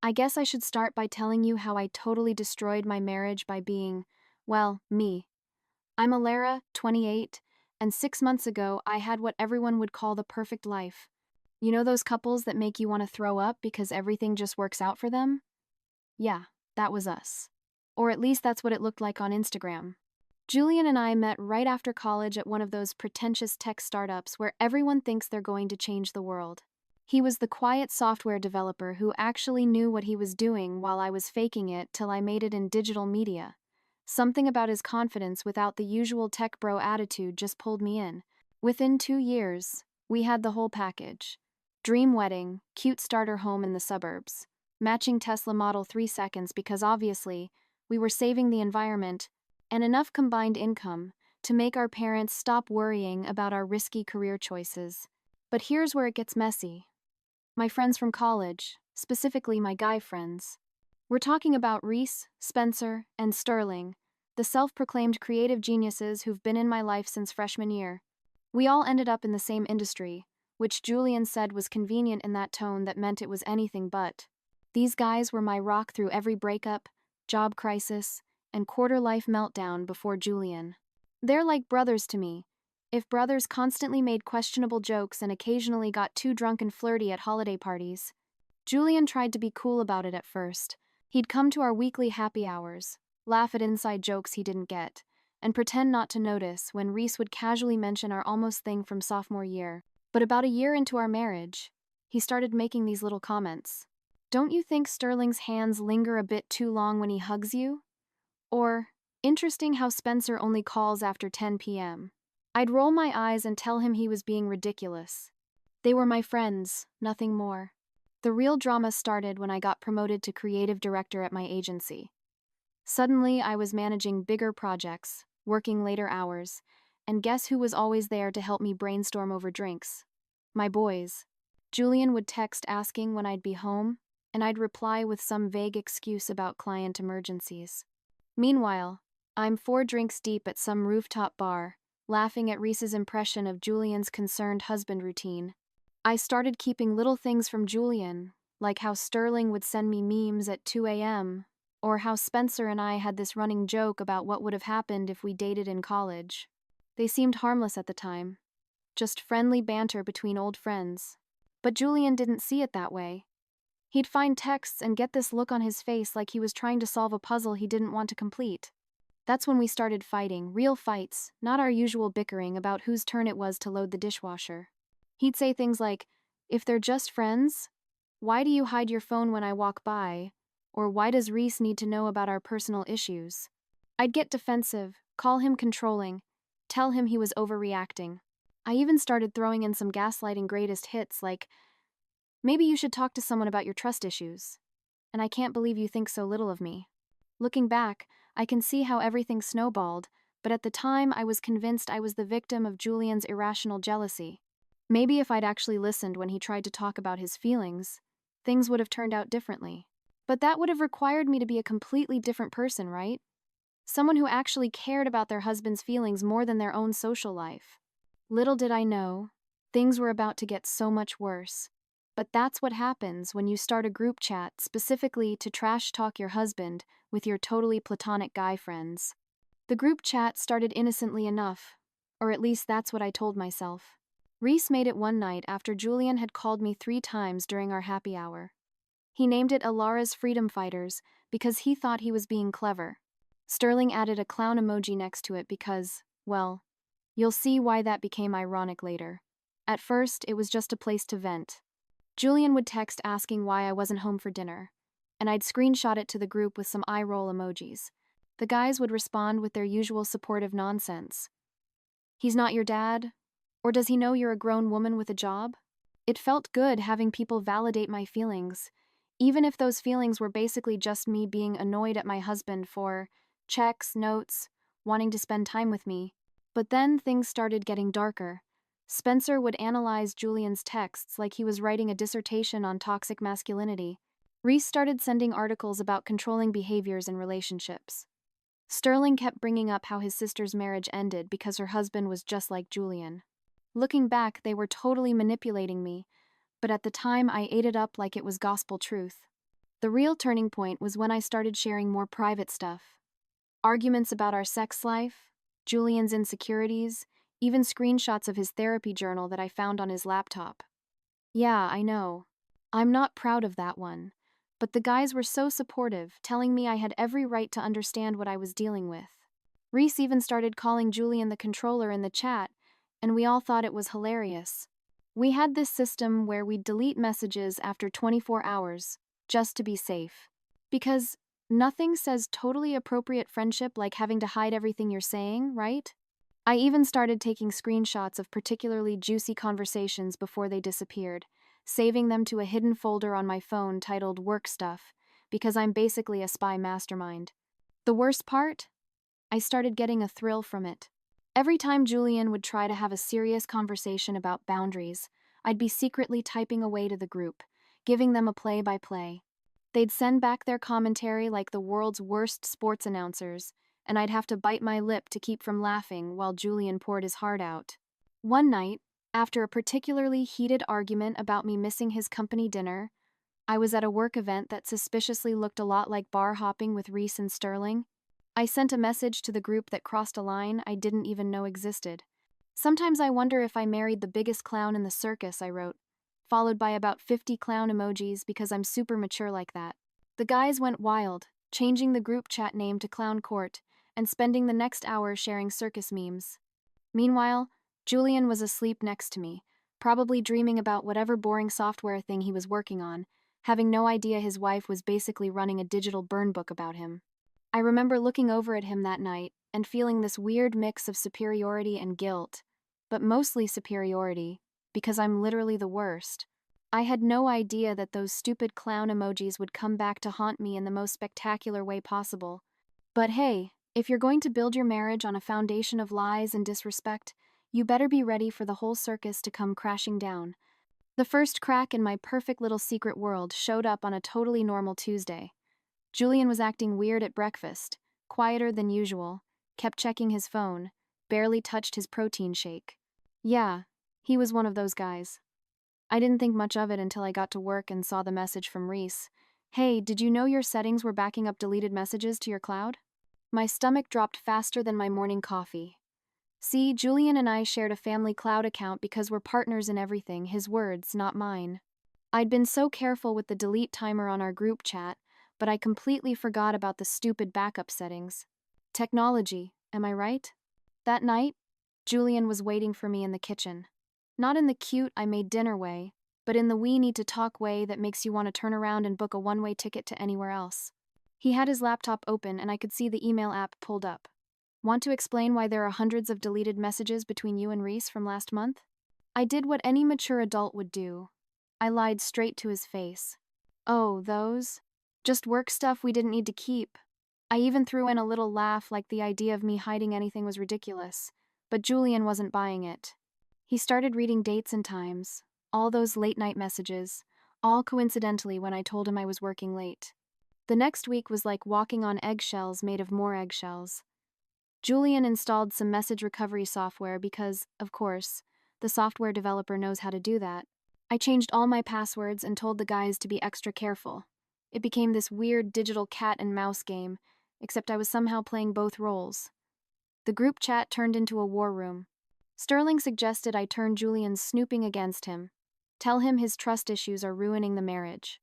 I guess I should start by telling you how I totally destroyed my marriage by being, well, me. I'm Alara, 28, and 6 months ago I had what everyone would call the perfect life. You know those couples that make you want to throw up because everything just works out for them? Yeah, that was us. Or at least that's what it looked like on Instagram. Julian and I met right after college at one of those pretentious tech startups where everyone thinks they're going to change the world. He was the quiet software developer who actually knew what he was doing while I was faking it till I made it in digital media. Something about his confidence without the usual tech bro attitude just pulled me in. Within 2 years, we had the whole package. Dream wedding, cute starter home in the suburbs, matching Tesla Model 3 seconds because obviously, we were saving the environment, and enough combined income to make our parents stop worrying about our risky career choices. But here's where it gets messy. My friends from college, specifically my guy friends. We're talking about Reese, Spencer, and Sterling, the self-proclaimed creative geniuses who've been in my life since freshman year. We all ended up in the same industry, which Julian said was convenient in that tone that meant it was anything but. These guys were my rock through every breakup, job crisis, and quarter-life meltdown before Julian. They're like brothers to me. If brothers constantly made questionable jokes and occasionally got too drunk and flirty at holiday parties. Julian tried to be cool about it at first. He'd come to our weekly happy hours, laugh at inside jokes he didn't get, and pretend not to notice when Reese would casually mention our almost thing from sophomore year. But about a year into our marriage, he started making these little comments. Don't you think Sterling's hands linger a bit too long when he hugs you? Or, interesting how Spencer only calls after 10 p.m. I'd roll my eyes and tell him he was being ridiculous. They were my friends, nothing more. The real drama started when I got promoted to creative director at my agency. Suddenly, I was managing bigger projects, working later hours, and guess who was always there to help me brainstorm over drinks? My boys. Julian would text asking when I'd be home, and I'd reply with some vague excuse about client emergencies. Meanwhile, I'm 4 drinks deep at some rooftop bar, laughing at Reese's impression of Julian's concerned husband routine. I started keeping little things from Julian, like how Sterling would send me memes at 2 a.m., or how Spencer and I had this running joke about what would have happened if we dated in college. They seemed harmless at the time, just friendly banter between old friends. But Julian didn't see it that way. He'd find texts and get this look on his face like he was trying to solve a puzzle he didn't want to complete. That's when we started fighting, real fights, not our usual bickering about whose turn it was to load the dishwasher. He'd say things like, "If they're just friends, why do you hide your phone when I walk by?" Or "Why does Reese need to know about our personal issues?" I'd get defensive, call him controlling, tell him he was overreacting. I even started throwing in some gaslighting greatest hits like, "Maybe you should talk to someone about your trust issues. And I can't believe you think so little of me." Looking back, I can see how everything snowballed, but at the time I was convinced I was the victim of Julian's irrational jealousy. Maybe if I'd actually listened when he tried to talk about his feelings, things would have turned out differently. But that would have required me to be a completely different person, right? Someone who actually cared about their husband's feelings more than their own social life. Little did I know, things were about to get so much worse. But that's what happens when you start a group chat specifically to trash talk your husband with your totally platonic guy friends. The group chat started innocently enough, or at least that's what I told myself. Reese made it one night after Julian had called me 3 times during our happy hour. He named it Alara's Freedom Fighters because he thought he was being clever. Sterling added a clown emoji next to it because, well, you'll see why that became ironic later. At first, it was just a place to vent. Julian would text asking why I wasn't home for dinner, and I'd screenshot it to the group with some eye roll emojis. The guys would respond with their usual supportive nonsense. "He's not your dad? Or does he know you're a grown woman with a job?" It felt good having people validate my feelings, even if those feelings were basically just me being annoyed at my husband for checks, notes, wanting to spend time with me. But then things started getting darker. Spencer would analyze Julian's texts like he was writing a dissertation on toxic masculinity. Reese started sending articles about controlling behaviors in relationships. Sterling kept bringing up how his sister's marriage ended because her husband was just like Julian. Looking back, they were totally manipulating me, but at the time I ate it up like it was gospel truth. The real turning point was when I started sharing more private stuff. Arguments about our sex life, Julian's insecurities, even screenshots of his therapy journal that I found on his laptop. Yeah, I know. I'm not proud of that one. But the guys were so supportive, telling me I had every right to understand what I was dealing with. Reese even started calling Julian the controller in the chat, and we all thought it was hilarious. We had this system where we'd delete messages after 24 hours, just to be safe. Because nothing says totally appropriate friendship like having to hide everything you're saying, right? I even started taking screenshots of particularly juicy conversations before they disappeared, saving them to a hidden folder on my phone titled Work Stuff, because I'm basically a spy mastermind. The worst part? I started getting a thrill from it. Every time Julian would try to have a serious conversation about boundaries, I'd be secretly typing away to the group, giving them a play-by-play. They'd send back their commentary like the world's worst sports announcers, and I'd have to bite my lip to keep from laughing while Julian poured his heart out. One night, after a particularly heated argument about me missing his company dinner, I was at a work event that suspiciously looked a lot like bar hopping with Reese and Sterling. I sent a message to the group that crossed a line I didn't even know existed. Sometimes I wonder if I married the biggest clown in the circus, I wrote, followed by about 50 clown emojis because I'm super mature like that. The guys went wild, changing the group chat name to Clown Court and spending the next hour sharing circus memes. Meanwhile, Julian was asleep next to me, probably dreaming about whatever boring software thing he was working on, having no idea his wife was basically running a digital burn book about him. I remember looking over at him that night and feeling this weird mix of superiority and guilt, but mostly superiority, because I'm literally the worst. I had no idea that those stupid clown emojis would come back to haunt me in the most spectacular way possible. But hey, if you're going to build your marriage on a foundation of lies and disrespect, you better be ready for the whole circus to come crashing down. The first crack in my perfect little secret world showed up on a totally normal Tuesday. Julian was acting weird at breakfast, quieter than usual, kept checking his phone, barely touched his protein shake. Yeah, he was one of those guys. I didn't think much of it until I got to work and saw the message from Reese. Hey, did you know your settings were backing up deleted messages to your cloud? My stomach dropped faster than my morning coffee. See, Julian and I shared a family cloud account because we're partners in everything, his words, not mine. I'd been so careful with the delete timer on our group chat, but I completely forgot about the stupid backup settings. Technology, am I right? That night, Julian was waiting for me in the kitchen. Not in the cute I made dinner way, but in the we need to talk way that makes you want to turn around and book a one-way ticket to anywhere else. He had his laptop open and I could see the email app pulled up. Want to explain why there are hundreds of deleted messages between you and Reese from last month? I did what any mature adult would do. I lied straight to his face. Oh, those? Just work stuff we didn't need to keep. I even threw in a little laugh like the idea of me hiding anything was ridiculous, but Julian wasn't buying it. He started reading dates and times, all those late-night messages, all coincidentally when I told him I was working late. The next week was like walking on eggshells made of more eggshells. Julian installed some message recovery software because, of course, the software developer knows how to do that. I changed all my passwords and told the guys to be extra careful. It became this weird digital cat and mouse game, except I was somehow playing both roles. The group chat turned into a war room. Sterling suggested I turn Julian's snooping against him. Tell him his trust issues are ruining the marriage.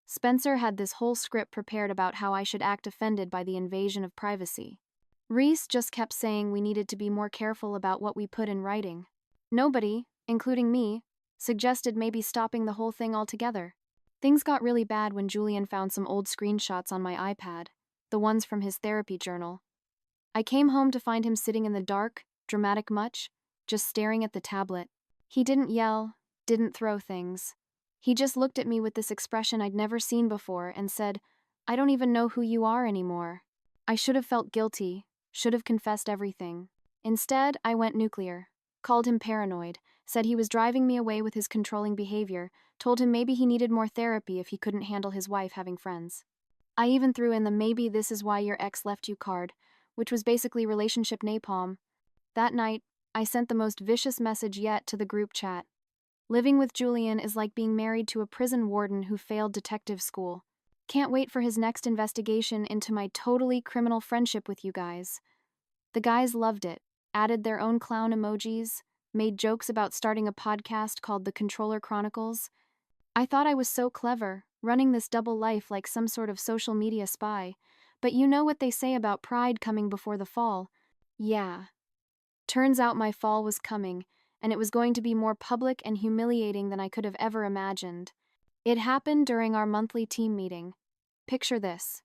Spencer had this whole script prepared about how I should act offended by the invasion of privacy. Reese just kept saying we needed to be more careful about what we put in writing. Nobody, including me, suggested maybe stopping the whole thing altogether. Things got really bad when Julian found some old screenshots on my iPad, the ones from his therapy journal. I came home to find him sitting in the dark, dramatic much, just staring at the tablet. He didn't yell, didn't throw things. He just looked at me with this expression I'd never seen before and said, "I don't even know who you are anymore." I should have felt guilty, should have confessed everything. Instead, I went nuclear, called him paranoid, said he was driving me away with his controlling behavior, told him maybe he needed more therapy if he couldn't handle his wife having friends. I even threw in the "maybe this is why your ex left you" card, which was basically relationship napalm. That night, I sent the most vicious message yet to the group chat. Living with Julian is like being married to a prison warden who failed detective school. Can't wait for his next investigation into my totally criminal friendship with you guys. The guys loved it, added their own clown emojis, made jokes about starting a podcast called The Controller Chronicles. I thought I was so clever, running this double life like some sort of social media spy. But you know what they say about pride coming before the fall. Yeah. Turns out my fall was coming, and it was going to be more public and humiliating than I could have ever imagined. It happened during our monthly team meeting. Picture this.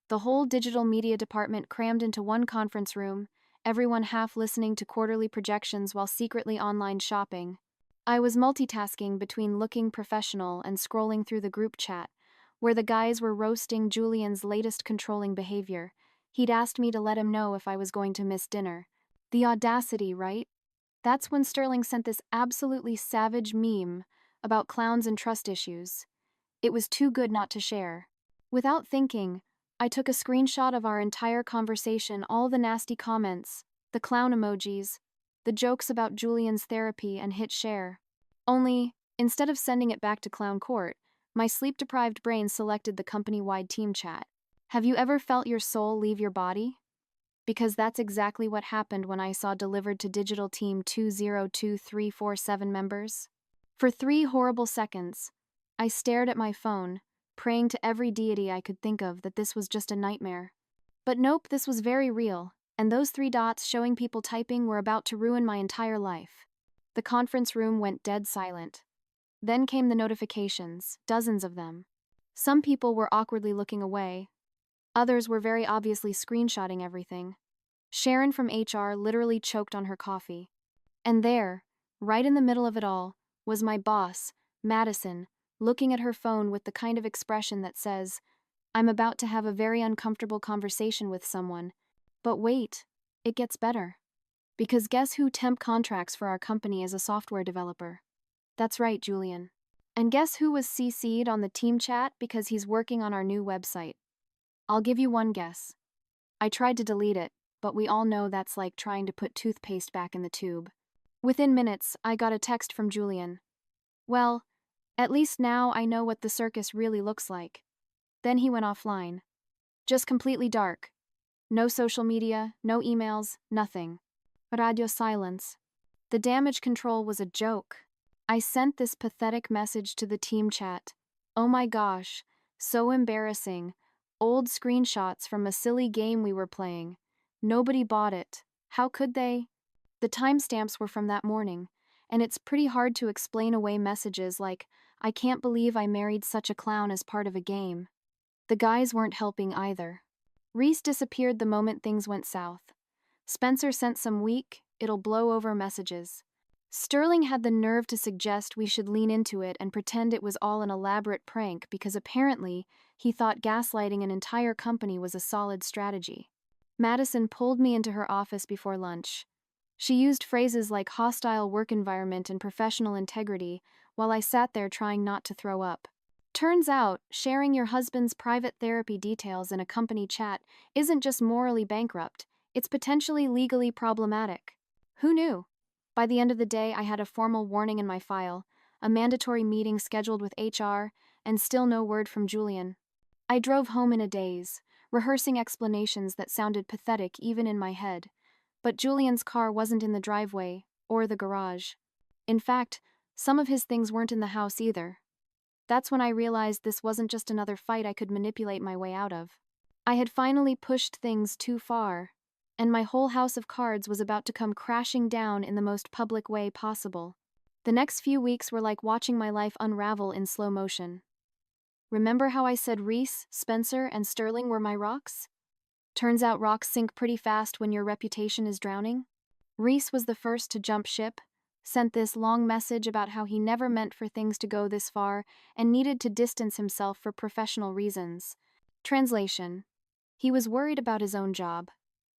The whole digital media department crammed into one conference room, everyone half listening to quarterly projections while secretly online shopping. I was multitasking between looking professional and scrolling through the group chat, where the guys were roasting Julian's latest controlling behavior. He'd asked me to let him know if I was going to miss dinner. The audacity, right? That's when Sterling sent this absolutely savage meme about clowns and trust issues. It was too good not to share. Without thinking, I took a screenshot of our entire conversation, all the nasty comments, the clown emojis, the jokes about Julian's therapy, and hit share. Only, instead of sending it back to Clown Court, my sleep-deprived brain selected the company-wide team chat. Have you ever felt your soul leave your body? Because that's exactly what happened when I saw delivered to Digital Team 202347 members. For 3 horrible seconds, I stared at my phone, praying to every deity I could think of that this was just a nightmare. But nope, this was very real, and those 3 dots showing people typing were about to ruin my entire life. The conference room went dead silent. Then came the notifications, dozens of them. Some people were awkwardly looking away. Others were very obviously screenshotting everything. Sharon from HR literally choked on her coffee. And there, right in the middle of it all, was my boss, Madison, looking at her phone with the kind of expression that says, I'm about to have a very uncomfortable conversation with someone. But wait, it gets better. Because guess who temp contracts for our company as a software developer? That's right, Julian. And guess who was CC'd on the team chat because he's working on our new website? I'll give you one guess. I tried to delete it, but we all know that's like trying to put toothpaste back in the tube. Within minutes, I got a text from Julian. Well, at least now I know what the circus really looks like. Then he went offline. Just completely dark. No social media, no emails, nothing. Radio silence. The damage control was a joke. I sent this pathetic message to the team chat. Oh my gosh, so embarrassing. Old screenshots from a silly game we were playing. Nobody bought it. How could they? The timestamps were from that morning, and it's pretty hard to explain away messages like, I can't believe I married such a clown as part of a game. The guys weren't helping either. Reese disappeared the moment things went south. Spencer sent some weak, it'll blow over messages. Sterling had the nerve to suggest we should lean into it and pretend it was all an elaborate prank because apparently he thought gaslighting an entire company was a solid strategy. Madison pulled me into her office before lunch. She used phrases like hostile work environment and professional integrity while I sat there trying not to throw up. Turns out, sharing your husband's private therapy details in a company chat isn't just morally bankrupt, it's potentially legally problematic. Who knew? By the end of the day, I had a formal warning in my file, a mandatory meeting scheduled with HR, and still no word from Julian. I drove home in a daze, rehearsing explanations that sounded pathetic even in my head. But Julian's car wasn't in the driveway or the garage. In fact, some of his things weren't in the house either. That's when I realized this wasn't just another fight I could manipulate my way out of. I had finally pushed things too far, and my whole house of cards was about to come crashing down in the most public way possible. The next few weeks were like watching my life unravel in slow motion. Remember how I said Reese, Spencer, and Sterling were my rocks? Turns out rocks sink pretty fast when your reputation is drowning. Reese was the first to jump ship, sent this long message about how he never meant for things to go this far and needed to distance himself for professional reasons. Translation: he was worried about his own job.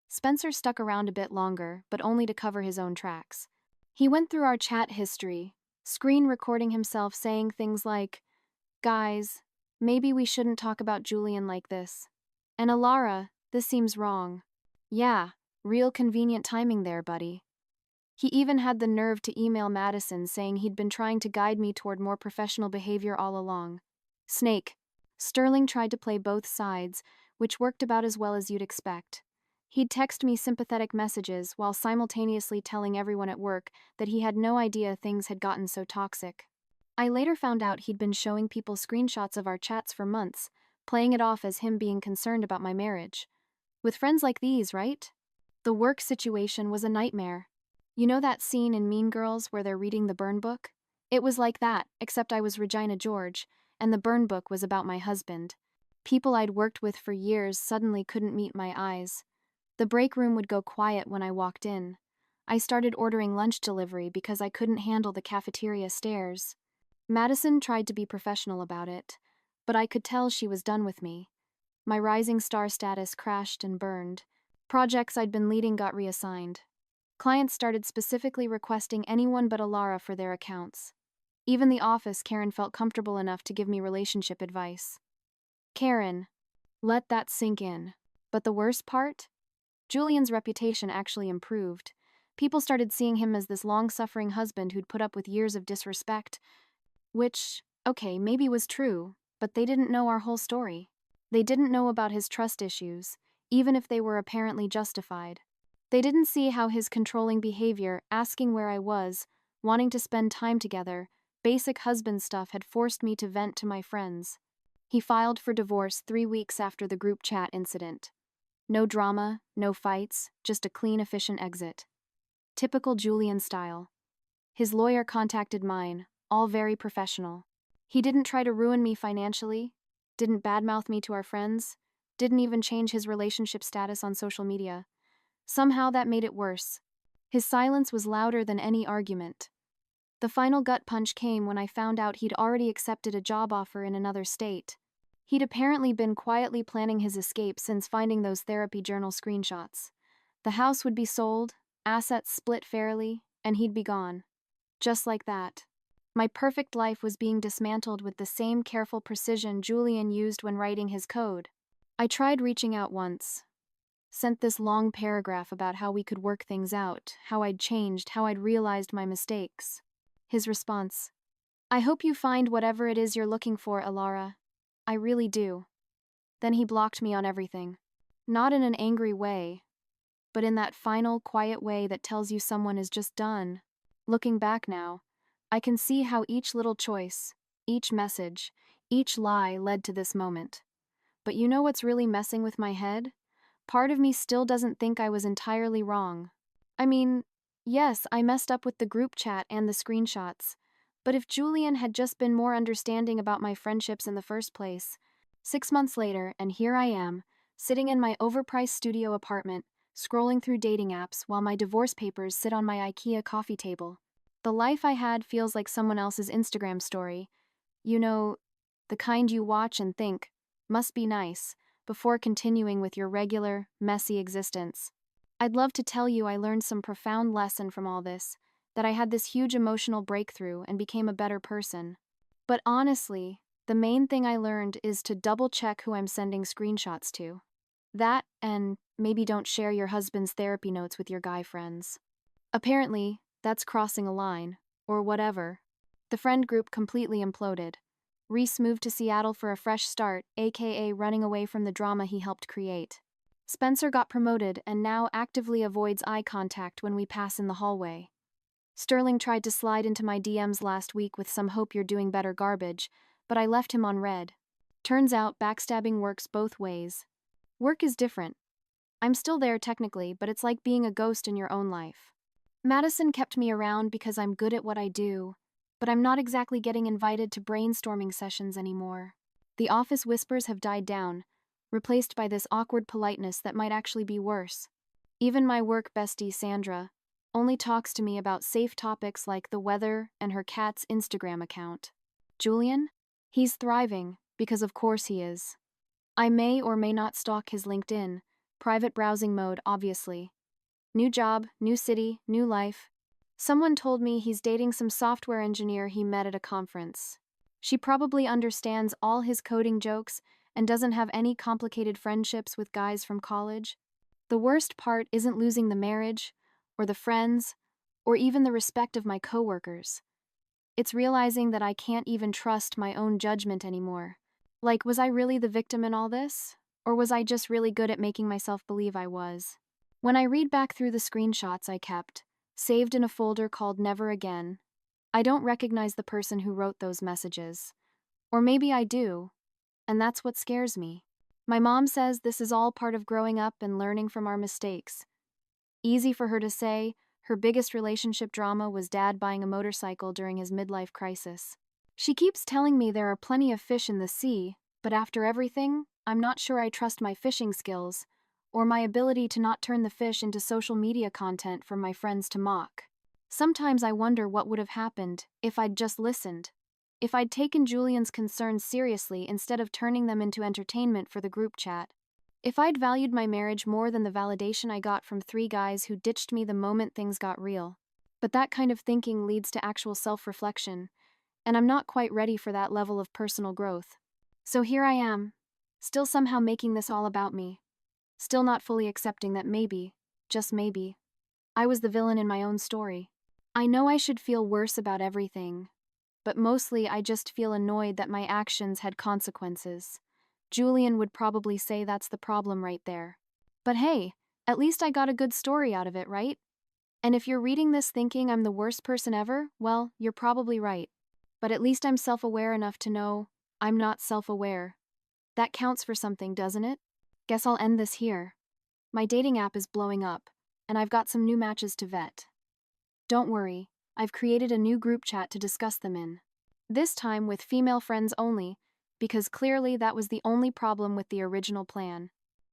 Spencer stuck around a bit longer, but only to cover his own tracks. He went through our chat history, screen recording himself saying things like, Guys, maybe we shouldn't talk about Julian like this. And Alara, this seems wrong. Yeah, real convenient timing there, buddy. He even had the nerve to email Madison saying he'd been trying to guide me toward more professional behavior all along. Snake. Sterling tried to play both sides, which worked about as well as you'd expect. He'd text me sympathetic messages while simultaneously telling everyone at work that he had no idea things had gotten so toxic. I later found out he'd been showing people screenshots of our chats for months, playing it off as him being concerned about my marriage. With friends like these, right? The work situation was a nightmare. You know that scene in Mean Girls where they're reading the burn book? It was like that, except I was Regina George, and the burn book was about my husband. People I'd worked with for years suddenly couldn't meet my eyes. The break room would go quiet when I walked in. I started ordering lunch delivery because I couldn't handle the cafeteria stares. Madison tried to be professional about it, but I could tell she was done with me. My rising star status crashed and burned. Projects I'd been leading got reassigned. Clients started specifically requesting anyone but Alara for their accounts. Even the office, Karen felt comfortable enough to give me relationship advice. Karen, let that sink in. But the worst part? Julian's reputation actually improved. People started seeing him as this long-suffering husband who'd put up with years of disrespect, which, okay, maybe was true, but they didn't know our whole story. They didn't know about his trust issues, even if they were apparently justified. They didn't see how his controlling behavior, asking where I was, wanting to spend time together, basic husband stuff had forced me to vent to my friends. He filed for divorce 3 weeks after the group chat incident. No drama, no fights, just a clean, efficient exit. Typical Julian style. His lawyer contacted mine, all very professional. He didn't try to ruin me financially, didn't badmouth me to our friends, didn't even change his relationship status on social media. Somehow that made it worse. His silence was louder than any argument. The final gut punch came when I found out he'd already accepted a job offer in another state. He'd apparently been quietly planning his escape since finding those therapy journal screenshots. The house would be sold, assets split fairly, and he'd be gone. Just like that. My perfect life was being dismantled with the same careful precision Julian used when writing his code. I tried reaching out once. Sent this long paragraph about how we could work things out, how I'd changed, how I'd realized my mistakes. His response: I hope you find whatever it is you're looking for, Alara. I really do. Then he blocked me on everything. Not in an angry way, but in that final, quiet way that tells you someone is just done. Looking back now, I can see how each little choice, each message, each lie led to this moment. But you know what's really messing with my head? Part of me still doesn't think I was entirely wrong. I mean, yes, I messed up with the group chat and the screenshots, but if Julian had just been more understanding about my friendships in the first place. 6 months later, and here I am, sitting in my overpriced studio apartment, scrolling through dating apps while my divorce papers sit on my IKEA coffee table. The life I had feels like someone else's Instagram story. You know, the kind you watch and think, must be nice, before continuing with your regular, messy existence. I'd love to tell you I learned some profound lesson from all this, that I had this huge emotional breakthrough and became a better person. But honestly, the main thing I learned is to double-check who I'm sending screenshots to. That, and maybe don't share your husband's therapy notes with your guy friends. Apparently, that's crossing a line, or whatever. The friend group completely imploded. Reese moved to Seattle for a fresh start, aka running away from the drama he helped create. Spencer got promoted and now actively avoids eye contact when we pass in the hallway. Sterling tried to slide into my DMs last week with some hope you're doing better garbage, but I left him on red. Turns out backstabbing works both ways. Work is different. I'm still there technically, but it's like being a ghost in your own life. Madison kept me around because I'm good at what I do, but I'm not exactly getting invited to brainstorming sessions anymore. The office whispers have died down, replaced by this awkward politeness that might actually be worse. Even my work bestie, Sandra, only talks to me about safe topics like the weather and her cat's Instagram account. Julian? He's thriving, because of course he is. I may or may not stalk his LinkedIn, private browsing mode, obviously. New job, new city, new life. Someone told me he's dating some software engineer he met at a conference. She probably understands all his coding jokes and doesn't have any complicated friendships with guys from college. The worst part isn't losing the marriage, or the friends, or even the respect of my coworkers. It's realizing that I can't even trust my own judgment anymore. Like, was I really the victim in all this? Or was I just really good at making myself believe I was? When I read back through the screenshots I kept, saved in a folder called Never Again, I don't recognize the person who wrote those messages. Or maybe I do, and that's what scares me. My mom says this is all part of growing up and learning from our mistakes. Easy for her to say, her biggest relationship drama was dad buying a motorcycle during his midlife crisis. She keeps telling me there are plenty of fish in the sea, but after everything, I'm not sure I trust my fishing skills, or my ability to not turn the fish into social media content for my friends to mock. Sometimes I wonder what would have happened if I'd just listened. If I'd taken Julian's concerns seriously instead of turning them into entertainment for the group chat. If I'd valued my marriage more than the validation I got from 3 guys who ditched me the moment things got real. But that kind of thinking leads to actual self-reflection, and I'm not quite ready for that level of personal growth. So here I am, still somehow making this all about me. Still not fully accepting that maybe, just maybe, I was the villain in my own story. I know I should feel worse about everything, but mostly I just feel annoyed that my actions had consequences. Julian would probably say that's the problem right there. But hey, at least I got a good story out of it, right? And if you're reading this thinking I'm the worst person ever, well, you're probably right. But at least I'm self-aware enough to know I'm not self-aware. That counts for something, doesn't it? Guess I'll end this here. My dating app is blowing up, and I've got some new matches to vet. Don't worry, I've created a new group chat to discuss them in. This time with female friends only, because clearly that was the only problem with the original plan.